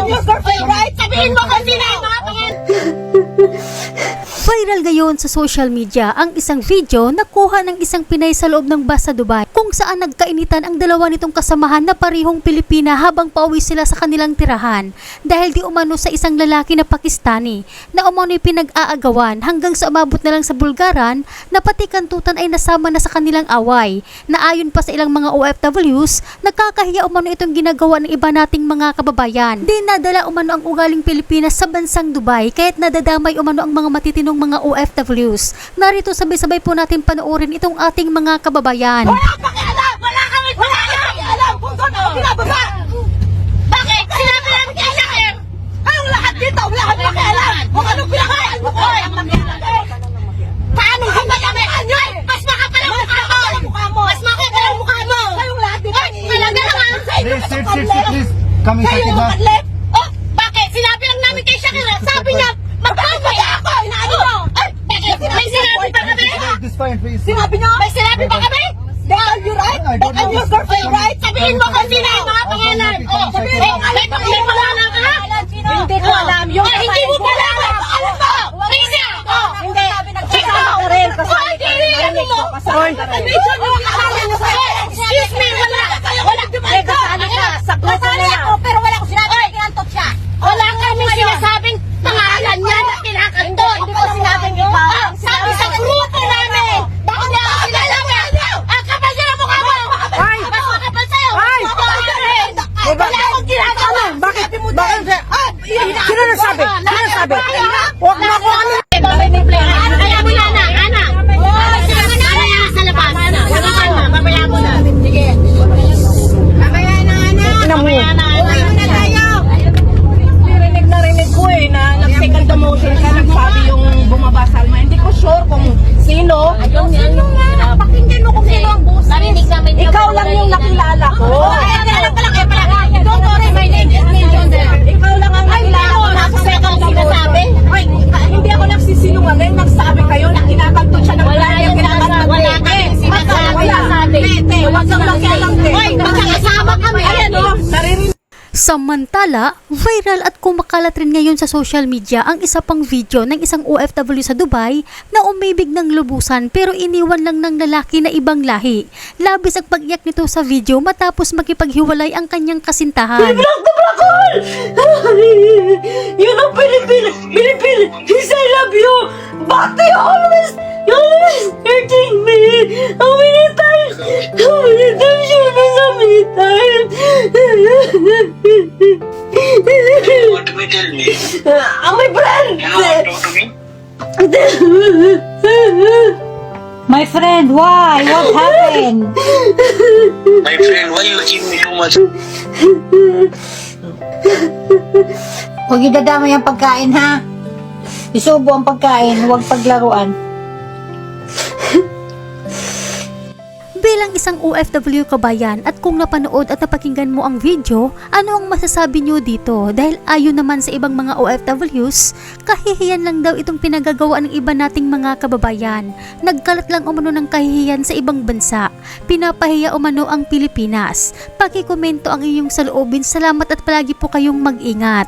your girlfriend, right? Sabihin mo kung sino yung mga pangalan. Viral ngayon sa social media ang isang video na kuha ng isang Pinay sa loob ng bus sa Dubai kung saan nagkainitan ang dalawa nitong kasamahan na parehong Pilipina habang pauwi sila sa kanilang tirahan dahil di umano sa isang lalaki na Pakistani na umano'y pinag-aagawan hanggang sa umabot na lang sa bulgaran na pati kantutan ay nasama na sa kanilang away na ayon pa sa ilang mga OFWs, nakakahiya umano itong ginagawa ng iba nating mga kababayan. Dinadala umano ang ugaling Pilipinas sa bansang Dubai kaya't nadadamay umano ang mga matitinong mga OFWs. Narito sabay-sabay po natin panoorin itong ating mga kababayan. Wala pakialam! Wala pakialam kung saan ako binababa! Bakit? Sinabi namin kay Shakir! Ang lahat dito, wala kang pakialam! Kung anong pinakain mo ko! Paano hindi kami? Mas makapal ang mukha mo! Mas makapal ang mukha mo! Kayong lahat dito! Talaga naman! Please. Kami sa Kayo tiba. makadlip! Oh! Bakit? Sinabi lang namin kay Shakir! Sabi niya, magpapaya ako! Inaano mo? Ay! Bakit? May sinabi pa kami? This fine, please. Sinabi niyo? May sinabi pa kami? Are you right? And your girlfriend, right? Sabihin mo kung sino yung mga pangalan. Oh, sabihin mo. May pangalan ka? Hindi ko alam. Hindi mo pala alam. Alam mo? Risa! Hindi. Ikaw! Ano mo? Excuse me, wala. Wala dumayo. Kasali ako, pero wala ko sinabi na kinantot siya. Wala kami sinasabing pangalan niya na kinakantot. Hindi ko sinabing iba. Sabi sa grupo namin. Bakit niya ako sinalaman? Ang kapal siya ng mukha mo. Mas makapal sa'yo. Wala akong ginagawa. Bakit? Sino nagsabi? Huwag mo ako ano. Kaya mo na, anak. Kaya sa labas. Mamaya mo na. Sige. Mamaya na, anak. Mamaya na, anak. Narinig ko na nag-second demotion ka, nagsabi yung bumaba Salma. Hindi ko sure kung sino. Sino nga? Pakinggan mo kung sino ang boss. Narinig namin. Ikaw lang yung nakilala ko. Alam pala kayo pala. Don't worry, my name is Million there. Ikaw lang ang nakilala ko. Nasa second sinasabi. Ay, hindi ako nagsisinungaling. Nagsabi kayo na kinakantot siya ng Wala yung sinasabi. Wala kayong sinasabi. Huwag kang makialam, te. Hoy, magkakasama kami. Ayan o. Naririnig. Samantala, viral at kumakalat rin ngayon sa social media ang isa pang video ng isang OFW sa Dubai na umibig ng lubusan pero iniwan lang ng lalaki na ibang lahi. Labis ang pag-iyak nito sa video matapos makipaghiwalay ang kanyang kasintahan. You know, Pilipino, yes, I love you. But you always hurting me. How many times you miss so many times? What do we tell me? My friend. You want to talk to me? My friend, why? What happened? My friend, why you accuse me so much? Huwag idadamay ang pagkain, ha? Isubo ang pagkain, huwag paglaruan. Bilang isang OFW kabayan at kung napanood at napakinggan mo ang video, ano ang masasabi nyo dito? Dahil ayon naman sa ibang mga OFWs, kahihiyan lang daw itong pinagagawa ng iba nating mga kababayan. Nagkalat lang umano ng kahihiyan sa ibang bansa. Pinapahiya umano ang Pilipinas. Pakikomento ang iyong saloobin. Salamat at palagi po kayong mag-ingat.